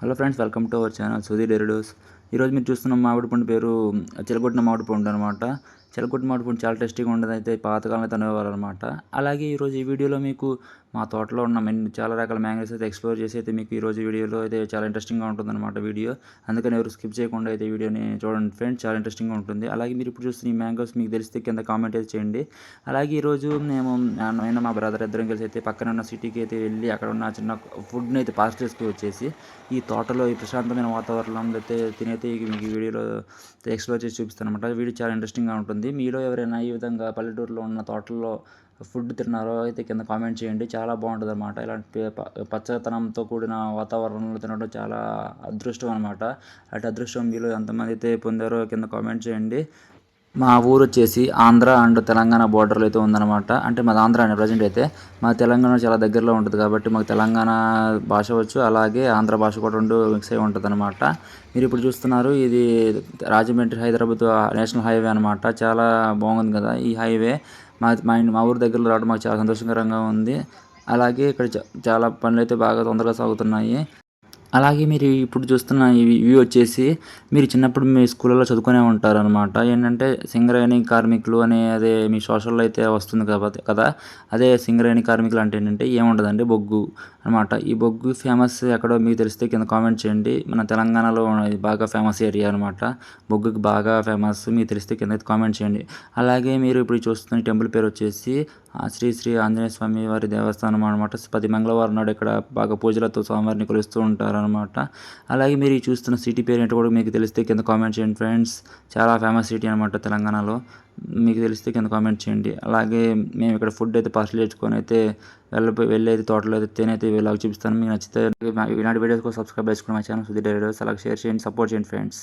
Hello friends, welcome to our channel Sudhi diary days. ఈరోజు మీరు చూస్తున్న మామిడి పండు పేరు చిలగొట్టిన మామిడి పండు అనమాట. చిలగొట్టిన మామిడి పండు చాలా టేస్టీగా ఉండదు, అయితే పాతకాలం అయితే అనేవారు అనమాట. అలాగే ఈరోజు ఈ వీడియోలో మీకు మా తోటలో ఉన్న చాలా రకాల మ్యాంగోస్ అయితే ఎక్స్ప్లోర్ చేసి అయితే మీకు ఈరోజు వీడియోలో అయితే చాలా ఇంట్రెస్టింగ్గా ఉంటుందన్నమాట వీడియో. అందుకని ఎవరు స్కిప్ చేయకుండా అయితే వీడియోని చూడండి ఫ్రెండ్స్, చాలా ఇంట్రెస్టింగ్గా ఉంటుంది. అలాగే మీరు ఇప్పుడు చూస్తున్న ఈ మ్యాంగోస్ మీకు తెలిస్తే కింద కామెంట్ అయితే చేయండి. అలాగే ఈరోజు నేను మా బ్రదర్ ఇద్దరం కలిసి అయితే పక్కన ఉన్న సిటీకి అయితే వెళ్ళి అక్కడ ఉన్న చిన్న ఫుడ్ని అయితే పాస్ చేసుకు వచ్చేసి ఈ తోటలో ఈ ప్రశాంతమైన వాతావరణంలో అయితే తినైతే మీకు ఈ వీడియోలో ఎక్స్ప్లోర్ చేసి చూపిస్తాను అనమాట. వీడియో చాలా ఇంట్రెస్టింగ్గా ఉంటుంది. మీలో ఎవరైనా ఈ విధంగా పల్లెటూరులో ఉన్న తోటల్లో ఫుడ్ తిన్నారో అయితే కింద కామెంట్ చేయండి. చాలా బాగుంటుంది అనమాట. ఇలాంటి పచ్చదనంతో కూడిన వాతావరణంలో తినడం చాలా అదృష్టం అనమాట. అటు అదృష్టం మీలో ఎంతమంది అయితే పొందారో కింద కామెంట్ చేయండి. మా ఊరు వచ్చేసి ఆంధ్ర అండ్ తెలంగాణ బోర్డర్లో అయితే ఉందన్నమాట. అంటే మాది ఆంధ్ర అని ప్రజెంట్ అయితే మా తెలంగాణ చాలా దగ్గరలో ఉంటుంది కాబట్టి మాకు తెలంగాణ భాష వచ్చు, అలాగే ఆంధ్ర భాష కూడా రెండు మిక్స్ అయి ఉంటుంది అనమాట. మీరు ఇప్పుడు చూస్తున్నారు ఇది రాజమండ్రి హైదరాబాద్ నేషనల్ హైవే అనమాట. చాలా బాగుంది కదా ఈ హైవే. మా ఊరు దగ్గరలో రావడం మాకు చాలా సంతోషకరంగా ఉంది. అలాగే ఇక్కడ చాలా పనులు అయితే బాగా తొందరగా సాగుతున్నాయి. అలాగే మీరు ఇప్పుడు చూస్తున్న ఈ వ్యూ వచ్చేసి మీరు చిన్నప్పుడు మీ స్కూళ్ళలో చదువుకునే ఉంటారనమాట. ఏంటంటే సింగరేణి కార్మికులు అనే అదే మీ సోషల్లో అయితే వస్తుంది కదా. అదే సింగరేణి కార్మికులు అంటే ఏంటంటే ఏముండదండి, బొగ్గు అనమాట. ఈ బొగ్గు ఫేమస్ ఎక్కడో మీకు తెలిస్తే కింద కామెంట్ చేయండి. మన తెలంగాణలో ఇది బాగా ఫేమస్ ఏరియా అనమాట. బొగ్గుకి బాగా ఫేమస్, మీకు తెలిస్తే కింద కామెంట్ చేయండి. అలాగే మీరు ఇప్పుడు చూస్తున్న టెంపుల్ పేరు వచ్చేసి శ్రీ శ్రీ ఆంజనేయ స్వామి వారి దేవస్థానం అనమాట. ప్రతి మంగళవారం నాడు ఇక్కడ బాగా పూజలతో స్వామివారిని కొలుస్తూ ఉంటారనమాట. అలాగే మీరు చూస్తున్న సిటీ పేరు ఏంటో కూడా మీకు తెలిస్తే కింద కామెంట్ చేయండి ఫ్రెండ్స్. చాలా ఫేమస్ సిటీ అనమాట తెలంగాణలో. మీకు తెలిస్తే కింద కామెంట్ చేయండి. అలాగే మేము ఇక్కడ ఫుడ్ అయితే పార్సల్ చేసుకొని అయితే వెళ్ళేది తోటలో అయితే తేనైతే ఇలాగ చూపిస్తాను. మీకు నచ్చితే ఇలాంటి వీడియోస్ కూడా సబ్స్క్రైబ్ చేసుకుని మా ఛానల్ సుధీ డైరీ డోస్. అలాగే షేర్ చేయండి, సపోర్ట్ చేయండి ఫ్రెండ్స్.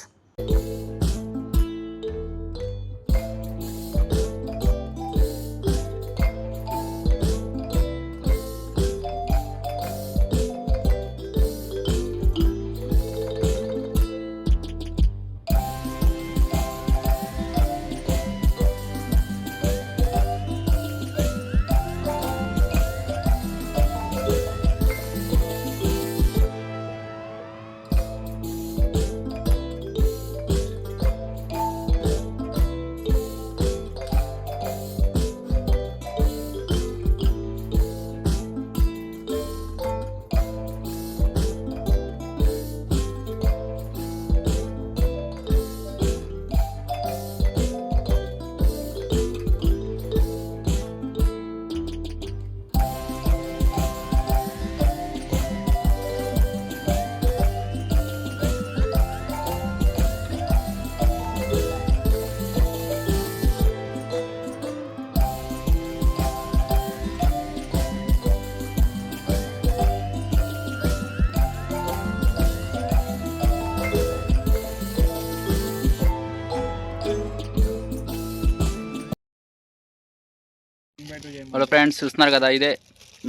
హలో ఫ్రెండ్స్, చూస్తున్నారు కదా ఇదే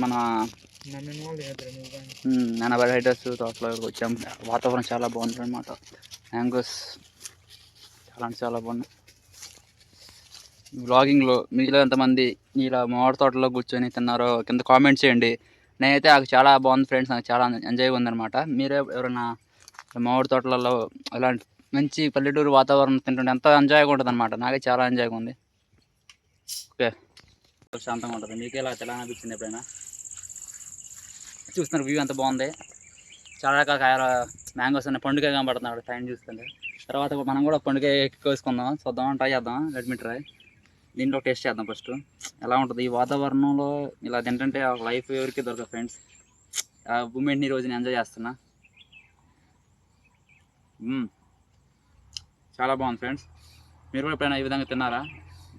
మన నానబడి హైటర్స్ తోటలో వచ్చాం. వాతావరణం చాలా బాగుంది అనమాట. మ్యాంగోస్ చాలా అంటే చాలా బాగున్నాయి. వ్లాగింగ్లో మీలో ఎంతమంది ఇలా మామిడి తోటలో కూర్చొని తిన్నారో కింద కామెంట్ చేయండి. నేనైతే నాకు చాలా బాగుంది ఫ్రెండ్స్, నాకు చాలా ఎంజాయ్గా ఉందన్నమాట. మీరే ఎవరైనా మామిడి తోటలలో ఇలాంటి మంచి పల్లెటూరు వాతావరణం తింటుంటే ఎంతో ఎంజాయ్గా ఉంటుంది అనమాట. నాకే చాలా ఎంజాయ్గా ఉంది. ఓకే, శాంతంగా ఉంటుంది. మీకు ఎలా అనిపించింది ఎప్పుడైనా? చూస్తున్నారు వ్యూ ఎంత బాగుంది. చాలా రకాల కాయల మ్యాంగోస్ ఉన్నాయి. పండుగ కనబడుతున్నాడు టైం చూస్తుంటే. తర్వాత మనం కూడా పండుగ కోసుకుందాం, చూద్దాం, ట్రై చేద్దాం. Let me try. దీంట్లో టేస్ట్ చేద్దాం ఫస్ట్ ఎలా ఉంటుంది. ఈ వాతావరణంలో ఇలా తింటుంటే లైఫ్ ఎవరికి దొరకదు ఫ్రెండ్స్. ఆ మూమెంట్ని రోజు నేను ఎంజాయ్ చేస్తున్నా. చాలా బాగుంది ఫ్రెండ్స్. మీరు కూడా ఎప్పుడైనా ఈ విధంగా తిన్నారా?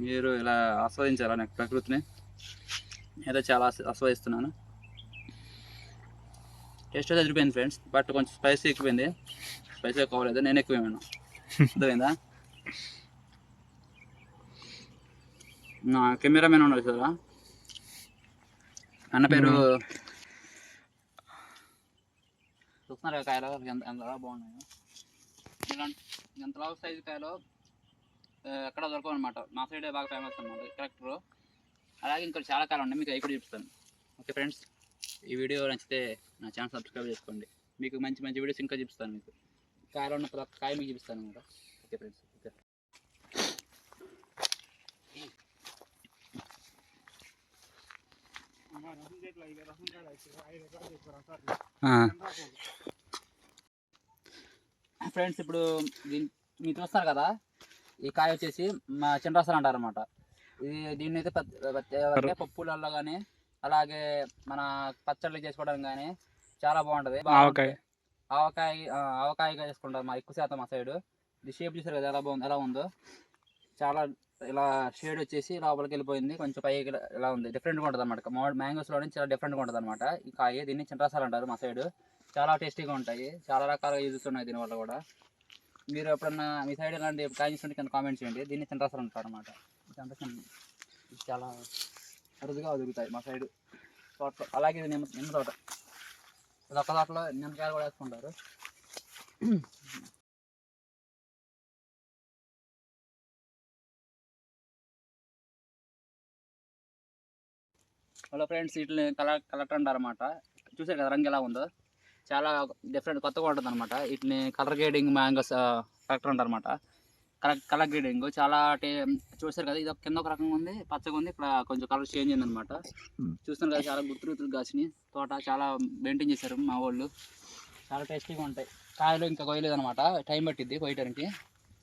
మీరు ఇలా ఆస్వాదించారా నాకు ప్రకృతిని? ఏదో చాలా ఆస్వాదిస్తున్నాను. టేస్ట్ అయితే అదిరిపోయింది ఫ్రెండ్స్, బట్ కొంచెం స్పైసీ ఎక్కువైంది. స్పైసీ ఎక్కువ నేను ఎక్కువేమైనా అర్థమైందా? నా కెమెరామెన్ ఉన్నాడు కదా అన్న పేరు, చూస్తున్నారు కాయలు ఎంత బాగున్నాయో. ఇలాంటి ఎంతలా సైజు కాయలు ఎక్కడ దొరకవు అనమాట. మా సైడే బాగా ఫేమస్ అనమాట కరెక్టర్. అలాగే ఇంకా చాలా కాయలు ఉన్నాయి, మీకు అవి కూడా చూపిస్తాను. ఓకే ఫ్రెండ్స్, ఈ వీడియో నచ్చితే నా ఛానల్ సబ్స్క్రైబ్ చేసుకోండి. మీకు మంచి మంచి వీడియోస్ ఇంకా చూపిస్తాను. మీకు కాయలో ఉన్న ప్రతి కాయ మీకు చూపిస్తాను అనమాట. Okay friends. ఓకే ఫ్రెండ్స్, ఇప్పుడు మీరు చూస్తారు కదా, ఈ కాయ వచ్చేసి మా చిన్నరసాలు అంటారు అనమాట. దీన్ని అయితే పప్పులలో కానీ అలాగే మన పచ్చళ్ళు చేసుకోవడం కానీ చాలా బాగుంటుంది. ఆవకాయ చేసుకుంటారు మా ఎక్కువ శాతం మా సైడ్. ఇది షేప్ చూసారు కదా ఎలా ఉందో, చాలా ఇలా షేడ్ వచ్చేసి లోపలికి వెళ్ళిపోయింది, కొంచెం పైకి ఇలా ఉంది. డిఫరెంట్గా ఉంటుంది అనమాట. మ్యాంగోస్లో నుంచి చాలా డిఫరెంట్గా ఉంటుంది అనమాట ఈ కాయ. దీన్ని చిన్నరసాలు అంటారు మా సైడ్. చాలా టేస్టీగా ఉంటాయి, చాలా రకాల యూజెస్ ఉన్నాయి దీనివల్ల కూడా. మీరు ఎప్పుడన్నా మీ సైడ్ ఇలాంటి కాయ చూస్తుంటే కింద కామెంట్ చేయండి. దీన్ని చిన్నరసాలు అంటారు అనమాట. చాలా అరుదుగా దొరుకుతాయి మా సైడ్ తోటలో. అలాగే ఇది నిమ్మ తోట, ఇది ఒక్క తోటలో నిమ్మకాయలు కూడా వేసుకుంటారు. హలో ఫ్రెండ్స్, వీటిని కలెక్టర్ అంటారు అనమాట. చూసారు కదా రంగు ఎలా ఉందో, చాలా డిఫరెంట్ కొత్తగా ఉంటుంది అనమాట. వీటిని కలర్ గ్రేడింగ్ మ్యాంగోస్ కలెక్టర్ అంటారు అనమాట. కలర్ గ్రేడింగ్ చాలా చూసారు కదా, ఇది కింద ఒక రకంగా ఉంది, పచ్చగా ఉంది, ఇక్కడ కొంచెం కలర్ చేంజ్ అయింది అనమాట. చూస్తున్నారు కదా, చాలా గుర్తులు కాసినాయి. తోట చాలా మెయింటైన్ చేశారు మా వాళ్ళు. చాలా టేస్టీగా ఉంటాయి కాయలు. ఇంకా కోయలేదు అనమాట, టైం పట్టిద్ది కోయటానికి.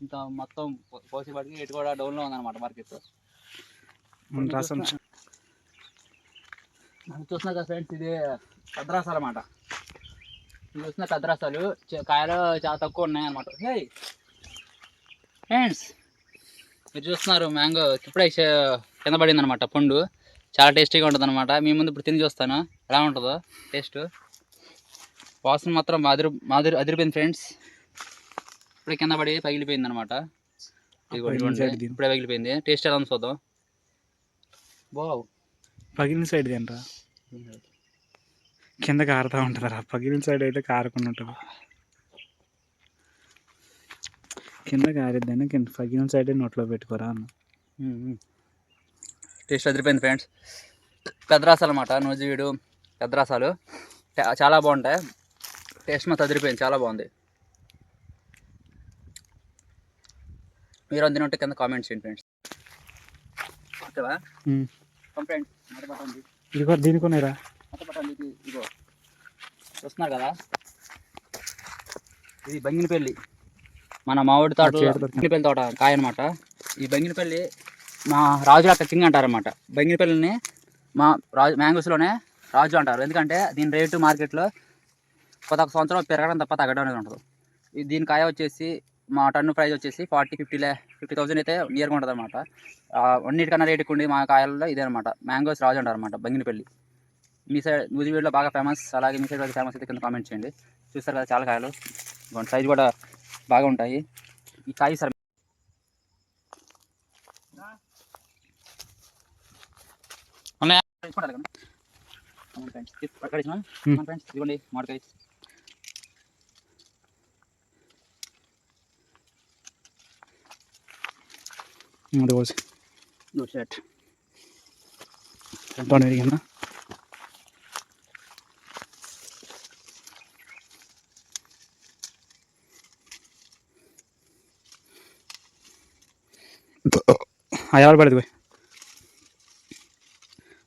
ఇంకా మొత్తం పోసేపాటికి ఇటు కూడా డౌన్లో ఉందన్నమాట మార్కెట్. చూస్తున్నారు కదా ఫ్రెండ్స్, ఇది పెద్దరసాలు అన్నమాట. ఇది చూస్తున్న పెద్దరసాలు కాయలు చాలా తక్కువ ఉన్నాయి అనమాట. హే ఫ్రెండ్స్, మీరు చూస్తున్నారు మ్యాంగో ఇప్పుడే కింద పడింది అనమాట పండు. చాలా టేస్టీగా ఉంటుంది అనమాట. మీ ముందు ఇప్పుడు తిని చూస్తాను ఎలా ఉంటుందో టేస్ట్. వాసన మాత్రం అదిరిపోయింది ఫ్రెండ్స్. ఇప్పుడే కింద పడి పగిలిపోయింది అనమాట. ఇప్పుడే పగిలిపోయింది. టేస్ట్ ఎలా ఉంది చూద్దాం. బావ్ పగిలిన సైడ్ తింటా, కింద కారుతూ ఉంటుంది రా. పగిలిన సైడ్ అయితే కారకుండా ఉంటుంది, కింద కారిద్దాన్ని కింద పగిలిన సైడ్ నోట్లో పెట్టుకోరా అన్న. టేస్ట్ అదిరిపోయింది ఫ్రెండ్స్. పెద్దరసాలు అన్నమాట, నూజివీడు పెద్దరసాలు చాలా బాగుంటాయి. టేస్ట్ మాత్రం అదిరిపోయింది, చాలా బాగుంది. మీరు అందినట్టు కింద కామెంట్స్ చేయండి ఫ్రెండ్స్. ఓకేవా ఫ్రెండ్స్? ఇదిగో దీనికొనేరా ఇదిగో చూస్తున్నారు కదా, ఇది బంగినపల్లి, మన మామిడి తోట బంగినపల్లి తోట కాయ అనమాట. ఈ బంగినపల్లి మా రాజుల కింగ్ అంటారనమాట. బంగినపల్లిని మా మ్యాంగోస్లోనే రాజు అంటారు. ఎందుకంటే దీని రేటు మార్కెట్లో కొత్త సంవత్సరం పెరగడం తప్ప తగ్గడం అనేది ఉంటుంది. దీని కాయ వచ్చేసి మా టన్ను ప్రైస్ వచ్చేసి 50,000 అయితే నియర్గా ఉంటుంది అనమాట. అన్నిటికన్నా రేటుకు ఉండి మా కాయల్లో ఇదే అనమాట. మ్యాంగోస్ రాజు అంటారు అనమాట బంగినపల్లి. మీ సైడ్ నూజివీడులో బాగా ఫేమస్, అలాగే మీ సైడ్ అయితే ఫేమస్ అయితే కింద కామెంట్ చేయండి. చూస్తారు కదా చాలా కాయలు, సైజు కూడా బాగా ఉంటాయి. ఈ కాయ సార్ ఫ్రెండ్స్ ఇదిగోండి మామిడికాయ. అయ్యాలు పడేది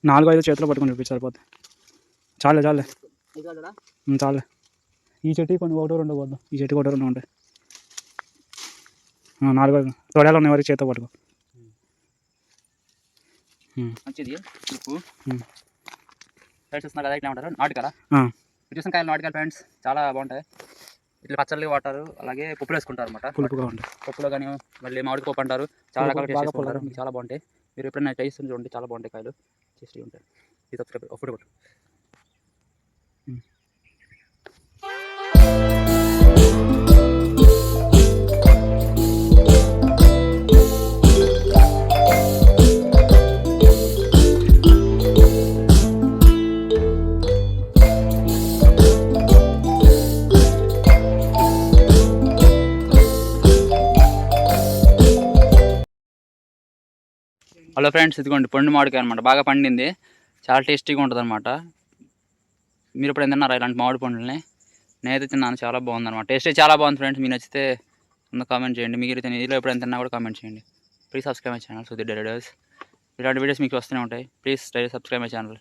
4-5 చేతిలో పట్టుకొని చూపించి సరిపోతుంది. చాలే చాలే చాలే. ఈ చెట్టు కొన్ని 1-2 పోద్దాం. ఈ చెట్టు 1-2 ఉంటాయి. 4-5 తొడేలు ఉన్నాయి వరకు చేతితో పట్టుకో. మంచిది ఉప్పు చూస్తున్నా కదా, ఇట్లా ఉంటారు నాటుకాయలు. చూసిన కాయలు నాటుకాయలు ఫ్రెండ్స్ చాలా బాగుంటాయి. ఇట్లా పచ్చళ్ళు వాటారు, అలాగే పప్పులు వేసుకుంటారు అనమాట. పులుపుగా ఉంటాయి పప్పులో కానీ, మళ్ళీ మామిడి పప్పు అంటారు. చాలా రకాల టేస్ట్ చేసుకుంటారు, చాలా బాగుంటాయి. మీరు ఎప్పుడైనా టేస్ట్ చూడండి, చాలా బాగుంటాయి కాయలు, టేస్టీ ఉంటాయి. ఇది అప్పుడు కొట్టు. హలో ఫ్రెండ్స్, ఇదిగోండి పండు మామిడికాయ అనమాట. బాగా పండింది, చాలా టేస్టీగా ఉంటుంది అనమాట. మీరు ఇప్పుడు తిన్నారా ఇలాంటి మామిడి పండుల్ని? నేనైతే తిన్నాను, చాలా బాగుందన్నమాట. టేస్ట్ చాలా బాగుంది ఫ్రెండ్స్. మీకు నచ్చితే కామెంట్ చేయండి. మీరు ఇదిలో ఎప్పుడైనా తిన్నా కూడా కామెంట్ చేయండి. Please subscribe my channel Sudheer diary days. ఇలాంటి వీడియోస్ మీకు వస్తూనే ఉంటాయి. Please subscribe my channel.